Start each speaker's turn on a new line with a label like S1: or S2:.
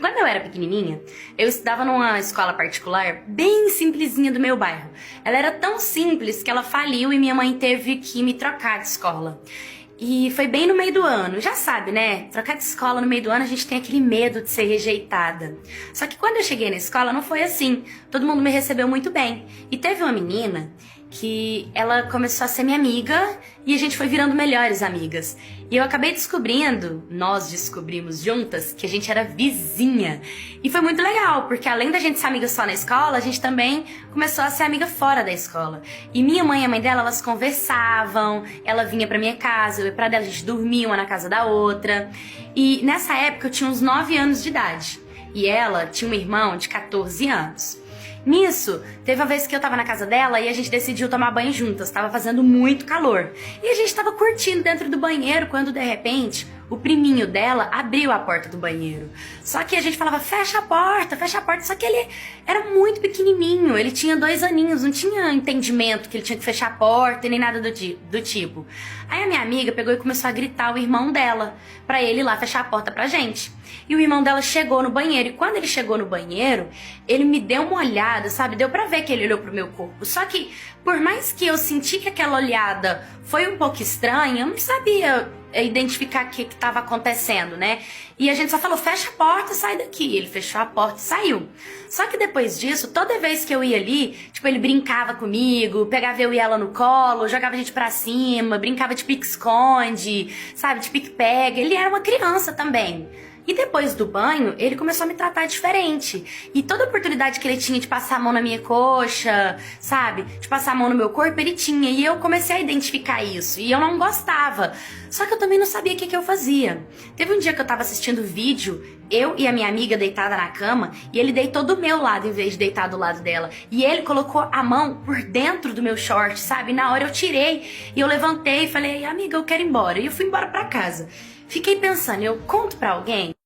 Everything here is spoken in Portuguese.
S1: Quando eu era pequenininha, eu estudava numa escola particular bem simplesinha do meu bairro. Ela era tão simples que ela faliu e minha mãe teve que me trocar de escola. E foi bem no meio do ano. Já sabe, né? Trocar de escola no meio do ano, a gente tem aquele medo de ser rejeitada. Só que quando eu cheguei na escola, não foi assim. Todo mundo me recebeu muito bem. E teve uma menina que ela começou a ser minha amiga e a gente foi virando melhores amigas. E eu acabei descobrindo, nós descobrimos juntas, que a gente era vizinha. E foi muito legal, porque além da gente ser amiga só na escola, a gente também começou a ser amiga fora da escola. E minha mãe e a mãe dela, elas conversavam, ela vinha pra minha casa, eu ia pra dela, a gente dormia uma na casa da outra. E nessa época eu tinha uns 9 anos de idade. E ela tinha um irmão de 14 anos. Nisso, teve uma vez que eu tava na casa dela e a gente decidiu tomar banho juntas, tava fazendo muito calor. E a gente tava curtindo dentro do banheiro quando, de repente, o priminho dela abriu a porta do banheiro. Só que a gente falava, fecha a porta, só que ele era muito pequenininho, ele tinha 2 aninhos, não tinha entendimento que ele tinha que fechar a porta e nem nada do tipo. Aí a minha amiga pegou e começou a gritar o irmão dela, pra ele ir lá fechar a porta pra gente. E o irmão dela chegou no banheiro, e quando ele chegou no banheiro, ele me deu uma olhada, sabe? Deu pra ver que ele olhou pro meu corpo. Só que, por mais que eu senti que aquela olhada foi um pouco estranha, eu não sabia identificar o que estava acontecendo, né? E a gente só falou, fecha a porta, sai daqui. Ele fechou a porta e saiu. Só que depois disso, toda vez que eu ia ali, tipo, ele brincava comigo, pegava eu e ela no colo, jogava a gente pra cima, brincava de pique-esconde, sabe? De pique-pega. Ele era uma criança também. E depois do banho, ele começou a me tratar diferente. E toda oportunidade que ele tinha de passar a mão na minha coxa, sabe? De passar a mão no meu corpo, ele tinha. E eu comecei a identificar isso. E eu não gostava. Só que eu também não sabia o que eu fazia. Teve um dia que eu tava assistindo vídeo, eu e a minha amiga deitada na cama, e ele deitou do meu lado em vez de deitar do lado dela. E ele colocou a mão por dentro do meu short, sabe? E na hora eu tirei. E eu levantei e falei, amiga, eu quero ir embora. E eu fui embora pra casa. Fiquei pensando, eu conto pra alguém?